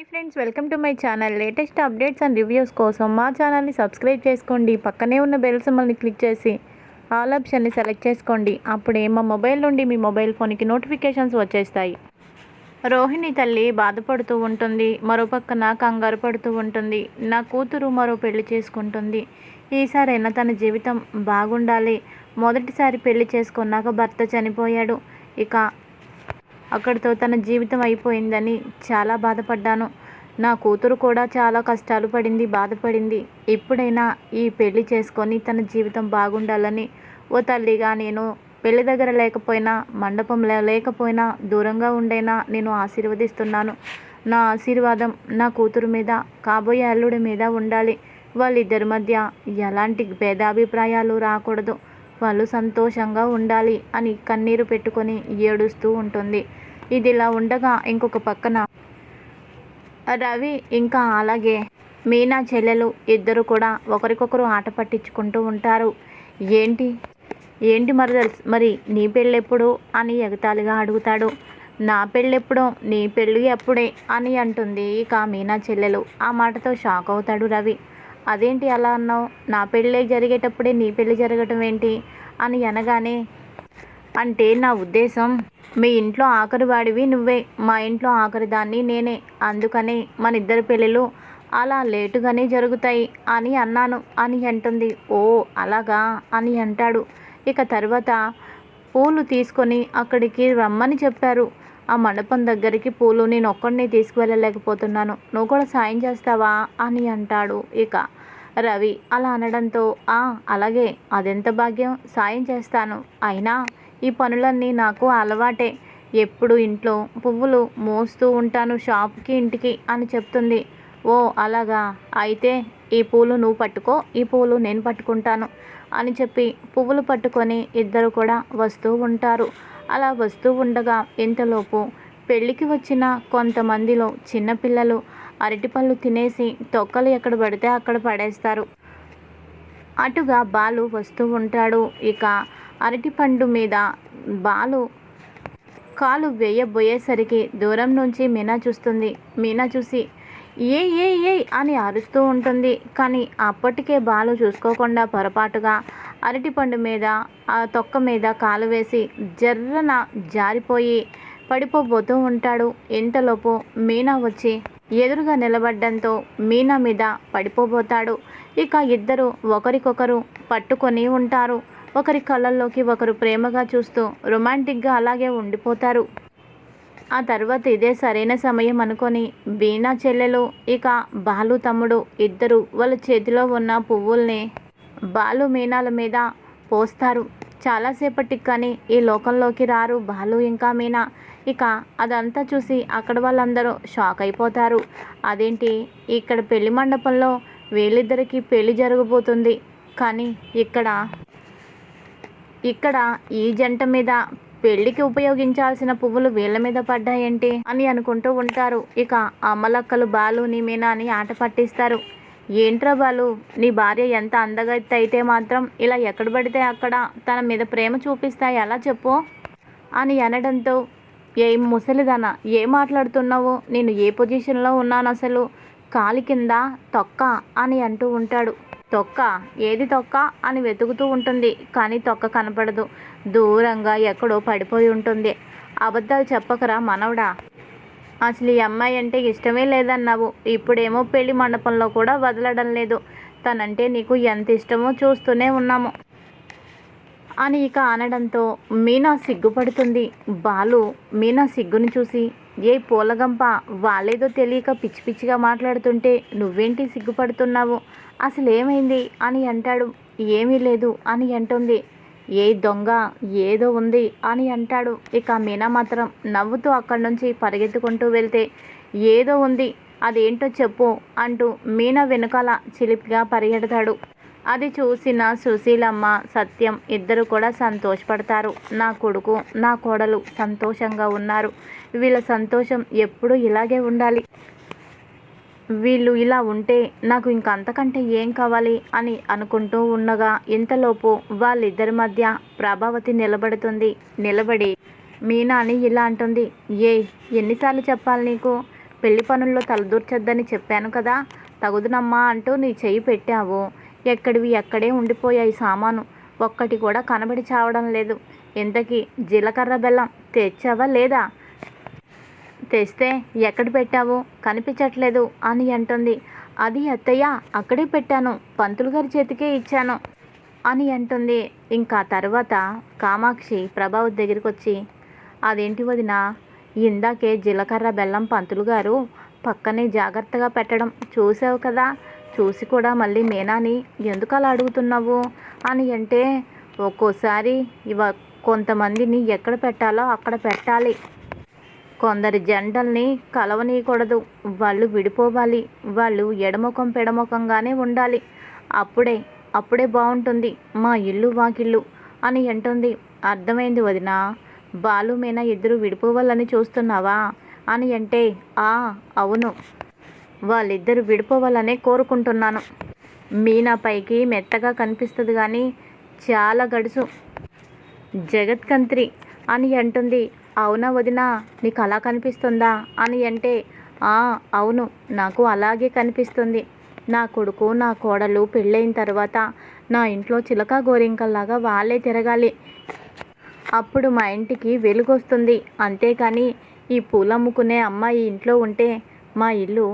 Hi friends, welcome to my channel. Latest updates and reviews కోసం మా ఛానల్ని subscribe చేసుకోండి. పక్కనే ఉన్న బెల్ సింబల్ని క్లిక్ చేసి ఆల్ ఆప్షన్ని సెలెక్ట్ చేసుకోండి. అప్పుడే మా మొబైల్ నుండి మీ మొబైల్ ఫోన్కి నోటిఫికేషన్స్ వచ్చేస్తాయి. రోహిణి తల్లి బాధపడుతూ ఉంటుంది. మరో పక్కన కంగారు పడుతూ ఉంటుంది. నా కూతురు మరో పెళ్లి చేసుకుంటుంది. ఈసారైనా తన జీవితం బాగుండాలి. మొదటిసారి పెళ్లి చేసుకున్నాక భర్త చనిపోయాడు. ఇక అక్కడితో తన జీవితం అయిపోయిందని చాలా బాధపడ్డాను. నా కూతురు కూడా చాలా కష్టాలు పడింది, బాధపడింది. ఇప్పుడైనా ఈ పెళ్లి చేసుకొని తన జీవితం బాగుండాలని ఓ తల్లిగా నేను పెళ్లి దగ్గర లేకపోయినా, మండపంలో లేకపోయినా, దూరంగా ఉండైనా నేను ఆశీర్వదిస్తున్నాను. నా ఆశీర్వాదం నా కూతురు మీద, కాబోయే అల్లుడి మీద ఉండాలి. వాళ్ళిద్దరి మధ్య ఎలాంటి భేదాభిప్రాయాలు రాకూడదు. వాళ్ళు సంతోషంగా ఉండాలి అని కన్నీరు పెట్టుకొని ఏడుస్తూ ఉంటుంది. ఇదిలా ఉండగా ఇంకొక పక్కన రవి ఇంకా అలాగే మీనా చెల్లెలు ఇద్దరు కూడా ఒకరికొకరు ఆట పట్టించుకుంటూ ఉంటారు. ఏంటి ఏంటి మరి నీ పెళ్ళెప్పుడు అని ఎగతాళిగా అడుగుతాడు. నా పెళ్ళెప్పుడో, నీ పెళ్ళి ఎప్పుడే అని అంటుంది ఇక మీనా చెల్లెలు. ఆ మాటతో షాక్ అవుతాడు రవి. అదేంటి అలా అన్నావు? నా పెళ్ళే జరిగేటప్పుడే నీ పెళ్ళి జరగటం ఏంటి అని అనగానే, అంటే నా ఉద్దేశం, మీ ఇంట్లో ఆఖరి వాడివి నువ్వే, మా ఇంట్లో ఆఖరి దాన్ని నేనే, అందుకనే మన ఇద్దరి పెళ్ళిళ్ళు అలా లేటుగానే జరుగుతాయి అని అన్నాను అని అంటుంది. ఓ అలాగా అని అంటాడు. ఇక తర్వాత పూలు తీసుకొని అక్కడికి రమ్మని చెప్పారు. ఆ మండపం దగ్గరికి పూలు నేను ఒక్కడిని తీసుకువెళ్ళలేకపోతున్నాను, నువ్వు కూడా సాయం చేస్తావా అని అంటాడు ఇక రవి. అలా అనడంతో అలాగే, అదెంత భాగ్యం, సాయం చేస్తాను. అయినా ఈ పనులన్నీ నాకు అలవాటే, ఎప్పుడు ఇంట్లో పువ్వులు మోస్తూ ఉంటాను షాప్కి ఇంటికి అని చెప్తుంది. ఓ అలాగా, అయితే ఈ పూలు నువ్వు పట్టుకో, ఈ పూలు నేను పట్టుకుంటాను అని చెప్పి పువ్వులు పట్టుకొని ఇద్దరు కూడా వస్తూ ఉంటారు. అలా వస్తూ ఉండగా ఇంతలోపు పెళ్ళికి వచ్చిన కొంతమందిలో చిన్నపిల్లలు అరటిపళ్ళు తినేసి తొక్కలు ఎక్కడ పడితే అక్కడ పడేస్తారు. అటుగా బాలు వస్తూ ఉంటాడు. ఇక అరటిపండు మీద బాలు కాలు వేయబోయేసరికి దూరం నుంచి మీనా చూస్తుంది. మీనా చూసి ఏ ఏ ఏ అని అరుస్తూ ఉంటుంది. కానీ అప్పటికే బాలు చూసుకోకుండా పొరపాటుగా అరటిపండు మీద, ఆ తొక్క మీద కాలు వేసి జర్రన జారిపోయి పడిపోబోతూ ఉంటాడు. ఇంతలోపు మీనా వచ్చి ఎదురుగా నిలబడ్డంతో మీనా మీద పడిపోబోతాడు. ఇక ఇద్దరు ఒకరికొకరు పట్టుకొని ఉంటారు. ఒకరి కళ్ళల్లోకి ఒకరు ప్రేమగా చూస్తూ రొమాంటిక్గా అలాగే ఉండిపోతారు. ఆ తర్వాత ఇదే సరైన సమయం అనుకొని మీనా చెల్లెలు ఇక బాలు తమ్ముడు ఇద్దరు వాళ్ళ చేతిలో ఉన్న పువ్వుల్ని బాలు మీనాల మీద పోస్తారు. చాలాసేపటికి కానీ ఈ లోకంలోకి రారు బాలు ఇంకా మీనా. ఇక అదంతా చూసి అక్కడ వాళ్ళందరూ షాక్ అయిపోతారు. అదేంటి, ఇక్కడ పెళ్లి మండపంలో వీళ్ళిద్దరికీ పెళ్లి జరగబోతుంది, కానీ ఇక్కడ ఈ జంట మీద పెళ్లికి ఉపయోగించాల్సిన పువ్వులు వీళ్ళ మీద పడ్డాయేంటి అని అనుకుంటూ ఉంటారు. ఇక అమ్మలక్కలు బాలుని మీనాని ఆట పట్టిస్తారు. ఏంట్రా బాలు, నీ భార్య ఎంత అందగత్తి అయితే మాత్రం ఇలా ఎక్కడ పడితే అక్కడ తన మీద ప్రేమ చూపిస్తాయి అలా చెప్పు అని అనడంతో, ఏం ముసలిదానా, ఏం మాట్లాడుతున్నావు, నేను ఏ పొజిషన్లో ఉన్నాను అసలు, కాలి కింద తొక్క అని అంటూ ఉంటాడు. తొక్క, ఏది తొక్క అని వెతుకుతూ ఉంటుంది. కానీ తొక్క కనపడదు. దూరంగా ఎక్కడో పడిపోయి ఉంటుంది. అబద్ధాలు చెప్పకరా మనవడా, అసలు ఈ అమ్మాయి అంటే ఇష్టమే లేదన్నావు, ఇప్పుడేమో పెళ్లి మండపంలో కూడా వదలడం లేదు. తనంటే నీకు ఎంత ఇష్టమో చూస్తూనే ఉన్నాము అని ఇక అనడంతో మీనా సిగ్గుపడుతుంది. బాలు మీనా సిగ్గుని చూసి, ఏ పూలగంప, వాళ్ళేదో తెలియక పిచ్చి పిచ్చిగా మాట్లాడుతుంటే నువ్వేంటి సిగ్గుపడుతున్నావు, అసలు ఏమైంది అని అంటాడు. ఏమీ లేదు అని అంటుంది. ఏ దొంగ, ఏదో ఉంది అని అంటాడు. ఇక మీనా మాత్రం నవ్వుతూ అక్కడి నుంచి పరిగెత్తుకుంటూ వెళ్తే, ఏదో ఉంది, అదేంటో చెప్పు అంటూ మీనా వెనుకాల చిలిపిగా పరిగెడతాడు. అది చూసిన సుశీలమ్మ, సత్యం ఇద్దరు కూడా సంతోషపడతారు. నా కొడుకు, నా కోడలు సంతోషంగా ఉన్నారు, వీళ్ళ సంతోషం ఎప్పుడూ ఇలాగే ఉండాలి, వీళ్ళు ఇలా ఉంటే నాకు ఇంకంతకంటే ఏం కావాలి అని అనుకుంటూ ఉండగా ఇంతలోపు వాళ్ళిద్దరి మధ్య ప్రభావతి నిలబడి మీనాని ఇలా అంటుంది. ఎన్నిసార్లు చెప్పాలి నీకు, పెళ్లి పనుల్లో తలదూర్చొద్దని చెప్పాను కదా, తగుదునమ్మా అంటూ నీ చెయ్యి పెట్టావు. ఎక్కడివి ఎక్కడే ఉండిపోయాయి సామాను. ఒక్కటి కూడా కనబడి చావడం లేదు. ఇంతకీ జీలకర్ర బెల్లం తెచ్చావా లేదా? తెస్తే ఎక్కడ పెట్టావు? కనిపించట్లేదు అని అంటుంది. అది అత్తయ్య, అక్కడే పెట్టాను, పంతులు గారి చేతికే ఇచ్చాను అని అంటుంది. ఇంకా తర్వాత కామాక్షి ప్రభావతి దగ్గరికి వచ్చి, అదేంటి వదినా, ఇందాకే జీలకర్ర బెల్లం పంతులు గారు పక్కనే జాగ్రత్తగా పెట్టడం చూసావు కదా, చూసి కూడా మళ్ళీ మీనాని ఎందుకు అలా అడుగుతున్నావు అని అంటే, ఒక్కోసారి కొంతమందిని ఎక్కడ పెట్టాలో అక్కడ పెట్టాలి. కొందరి జంటల్ని కలవనీయకూడదు. వాళ్ళు విడిపోవాలి. వాళ్ళు ఎడముఖం పెడముఖంగానే ఉండాలి. అప్పుడే బాగుంటుంది మా ఇల్లు వాకిళ్ళు అని అంటుంది. అర్థమైంది వదినా, బాలు మీనా ఇద్దరు విడిపోవాలని చూస్తున్నావా అని అంటే, అవును, వాళ్ళిద్దరు విడిపోవాలనే కోరుకుంటున్నాను. మీనా పైకి మెత్తగా కనిపిస్తుంది కానీ చాలా గడుసు, జగత్కంత్రి అని అంటుంది. అవునా వదినా, నీకు అలా కనిపిస్తుందా అని అంటే, అవును, నాకు అలాగే కనిపిస్తుంది. నా కొడుకు నా కోడలు పెళ్ళైన తర్వాత నా ఇంట్లో చిలక గోరింకల్లాగా వాళ్ళే తిరగాలి. అప్పుడు మా ఇంటికి వెలుగొస్తుంది. అంతేకాని ఈ పూలమ్ముకునే అమ్మాయి ఇంట్లో ఉంటే మా ఇల్లు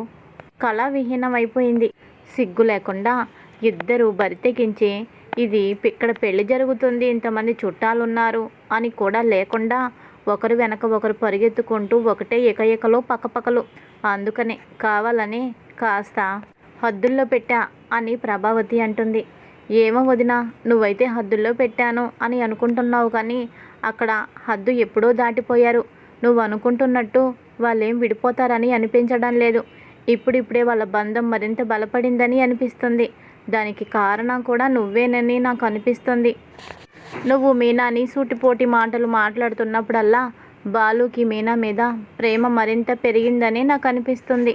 కళావిహీనమైపోయింది. సిగ్గు లేకుండా ఇద్దరు బరితెగించి ఇక్కడ పెళ్లి జరుగుతుంది, ఇంతమంది చుట్టాలున్నారు అని కూడా లేకుండా ఒకరు వెనక ఒకరు పరిగెత్తుకుంటూ ఒకటే ఏకలో పక్కపక్కలు. అందుకనే కావాలని కాస్త హద్దుల్లో పెట్టా అని ప్రభావతి అంటుంది. ఏమో వదినా, నువ్వైతే హద్దుల్లో పెట్టాను అని అనుకుంటున్నావు కానీ అక్కడ హద్దు ఎప్పుడో దాటిపోయారు. నువ్వు అనుకుంటున్నట్టు వాళ్ళేం విడిపోతారని అనిపించడం లేదు. ఇప్పుడిప్పుడే వాళ్ళ బంధం మరింత బలపడిందని అనిపిస్తుంది. దానికి కారణం కూడా నువ్వేనని నాకు అనిపిస్తుంది. నువ్వు మీనాని సూటిపోటి మాటలు మాట్లాడుతున్నప్పుడల్లా బాలుకి మీనా మీద ప్రేమ మరింత పెరిగిందని నాకు అనిపిస్తుంది.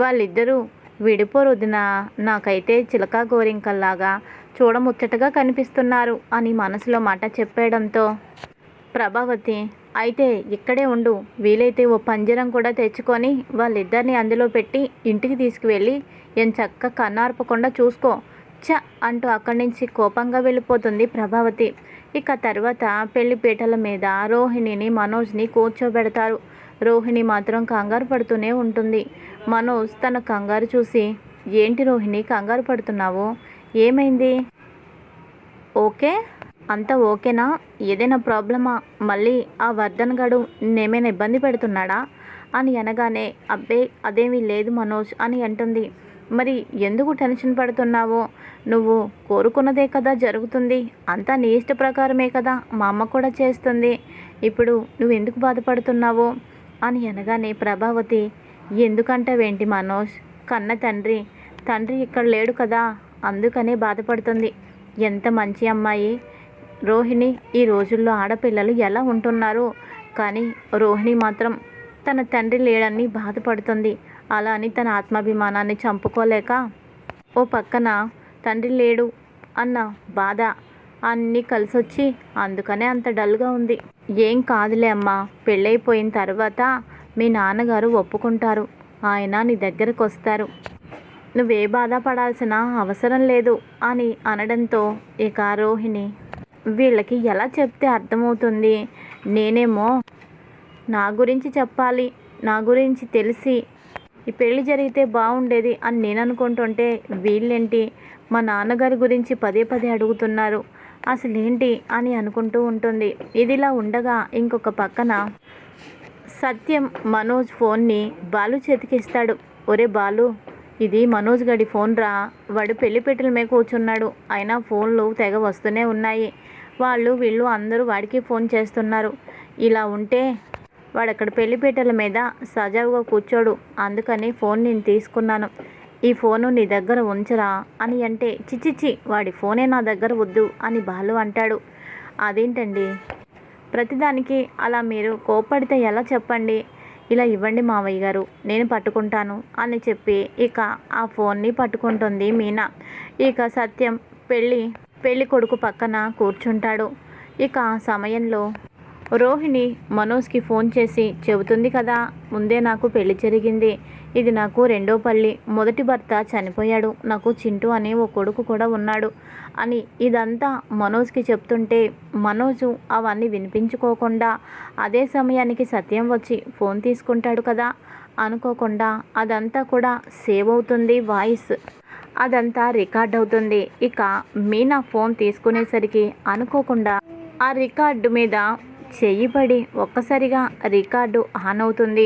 వాళ్ళిద్దరూ విడిపోరు వదినా, నాకైతే చిలక గోరింకల్లాగా చూడముచ్చటగా కనిపిస్తున్నారు అని మనసులో మాట చెప్పేయడంతో ప్రభావతి, అయితే ఇక్కడే ఉండు, వీలైతే ఓ పంజరం కూడా తెచ్చుకొని వాళ్ళిద్దరిని అందులో పెట్టి ఇంటికి తీసుకువెళ్ళి ఎంచక్కా కన్నార్పకుండా చూసుకో అంటూ అక్కడి నుంచి కోపంగా వెళ్ళిపోతుంది ప్రభావతి. ఇక తర్వాత పెళ్లిపీటల మీద రోహిణిని మనోజ్ని కూర్చోబెడతారు. రోహిణి మాత్రం కంగారు పడుతూనే ఉంటుంది. మనోజ్ తన కంగారు చూసి, ఏంటి రోహిణి కంగారు పడుతున్నావు, ఏమైంది? ఓకే, అంతా ఓకేనా? ఏదైనా ప్రాబ్లమా? మళ్ళీ ఆ వర్ధన్ గడు నేమైనా ఇబ్బంది పెడుతున్నాడా అని అనగానే, అబ్బే అదేమీ లేదు మనోజ్ అని అంటుంది. మరి ఎందుకు టెన్షన్ పడుతున్నావు? నువ్వు కోరుకున్నదే కదా జరుగుతుంది. అంతా నీ ఇష్ట ప్రకారమే కదా మా అమ్మ కూడా చేస్తుంది. ఇప్పుడు నువ్వు ఎందుకు బాధపడుతున్నావు అని అనగానే ప్రభావతి, ఎందుకంటావేంటి మనోజ్, కన్న తండ్రి ఇక్కడ లేడు కదా, అందుకనే బాధపడుతుంది. ఎంత మంచి అమ్మాయి రోహిణి. ఈ రోజుల్లో ఆడపిల్లలు ఎలా ఉంటున్నారు, కానీ రోహిణి మాత్రం తన తండ్రి లేడని బాధపడుతుంది. అలా అని తన ఆత్మాభిమానాన్ని చంపుకోలేక ఓ పక్కన తండ్రి లేడు అన్న బాధ అన్నీ కలిసొచ్చి అందుకనే అంత డల్గా ఉంది. ఏం కాదులే అమ్మా, పెళ్ళైపోయిన తర్వాత మీ నాన్నగారు ఒప్పుకుంటారు, ఆయన నీ దగ్గరకు వస్తారు, నువ్వే బాధపడాల్సిన అవసరం లేదు అని అనడంతో ఇక రోహిణి, వీళ్ళకి ఎలా చెప్తే అర్థమవుతుంది? నేనేమో నా గురించి చెప్పాలి, నా గురించి తెలిసి ఈ పెళ్ళి జరిగితే బాగుండేది అని నేను అనుకుంటుంటే వీళ్ళేంటి మా నాన్నగారి గురించి పదే అడుగుతున్నారు, అసలేంటి అని అనుకుంటూ ఉంటుంది. ఇదిలా ఉండగా ఇంకొక పక్కన సత్యం మనోజ్ ఫోన్ని బాలు చేతికిస్తాడు. ఒరే బాలు, ఇది మనోజ్ గడి ఫోన్ రా, వాడు పెళ్లిపీటల మీద కూర్చున్నాడు, అయినా ఫోన్లు తెగ వస్తూనే ఉన్నాయి, వీళ్ళు అందరూ వాడికి ఫోన్ చేస్తున్నారు. ఇలా ఉంటే వాడు అక్కడ పెళ్లిపీటల మీద సజావుగా కూర్చోడు, అందుకని ఫోన్ నేను తీసుకున్నాను, ఈ ఫోను నీ దగ్గర ఉంచరా అని అంటే, చిచ్చిచ్చి వాడి ఫోనే నా దగ్గర వద్దు అని బాలు అంటాడు. అదేంటండి, ప్రతిదానికి అలా మీరు కోప్పడితే ఎలా చెప్పండి, ఇలా ఇవ్వండి మావయ్య గారు, నేను పట్టుకుంటాను అని చెప్పి ఇక ఆ ఫోన్ని పట్టుకుంటుంది మీనా. ఇక సత్యం పెళ్ళి కొడుకు పక్కన కూర్చుంటాడు. ఇక ఆ సమయంలో రోహిణి మనోజ్కి ఫోన్ చేసి చెబుతుంది కదా, ముందే నాకు పెళ్లి జరిగింది, ఇది నాకు రెండో పల్లి, మొదటి భర్త చనిపోయాడు, నాకు చింటూ అనే ఓ కొడుకు కూడా ఉన్నాడు అని ఇదంతా మనోజ్కి చెప్తుంటే మనోజు అవన్నీ వినిపించుకోకుండా అదే సమయానికి సత్యం వచ్చి ఫోన్ తీసుకుంటాడు కదా, అనుకోకుండా అదంతా కూడా సేవ్ అవుతుంది వాయిస్, అదంతా రికార్డ్ అవుతుంది. ఇక మీనా ఫోన్ తీసుకునేసరికి అనుకోకుండా ఆ రికార్డు మీద చెయ్యి పడి ఒక్కసారిగా రికార్డు ఆన్ అవుతుంది.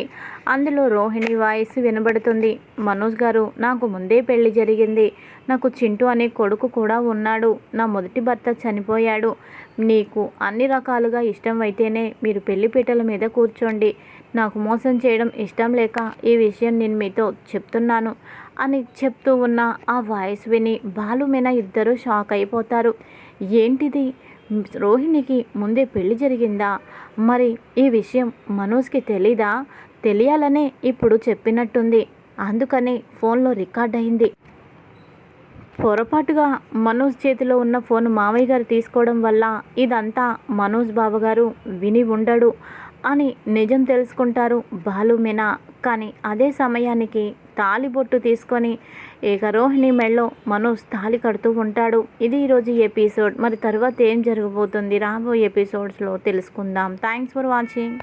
అందులో రోహిణి వాయిస్ వినబడుతుంది. మనోజ్ గారు, నాకు ముందే పెళ్లి జరిగింది, నాకు చింటూ అనే కొడుకు కూడా ఉన్నాడు, నా మొదటి భర్త చనిపోయాడు, నీకు అన్ని రకాలుగా ఇష్టం అయితేనే మీరు పెళ్లిపీటల మీద కూర్చోండి, నాకు మోసం చేయడం ఇష్టం లేక ఈ విషయం నేను మీతో చెప్తున్నాను అని చెప్తూ ఉన్న ఆ వాయిస్ విని బాలు మీనా ఇద్దరూ షాక్ అయిపోతారు. ఏంటిది, రోహిణికి ముందే పెళ్లి జరిగిందా, మరి ఈ విషయం మనోజ్కి తెలీదా, తెలియాలనే ఇప్పుడు చెప్పినట్టుంది, అందుకనే ఫోన్లో రికార్డ్ అయింది, పొరపాటుగా మనోజ్ చేతిలో ఉన్న ఫోన్ మావయ్య గారు తీసుకోవడం వల్ల ఇదంతా మనోజ్ బావగారు విని ఉండడు అని నిజం తెలుసుకుంటారు బాలు మీనా. కానీ అదే సమయానికి తాళిబొట్టు తీసుకొని ఇక రోహిణి మెళ్ళో మనోజ్ తాళి కడుతూ ఉంటాడు. ఇది ఈరోజు ఎపిసోడ్. మరి తర్వాత ఏం జరగబోతుంది రాబోయే ఎపిసోడ్స్లో తెలుసుకుందాం. Thanks for watching.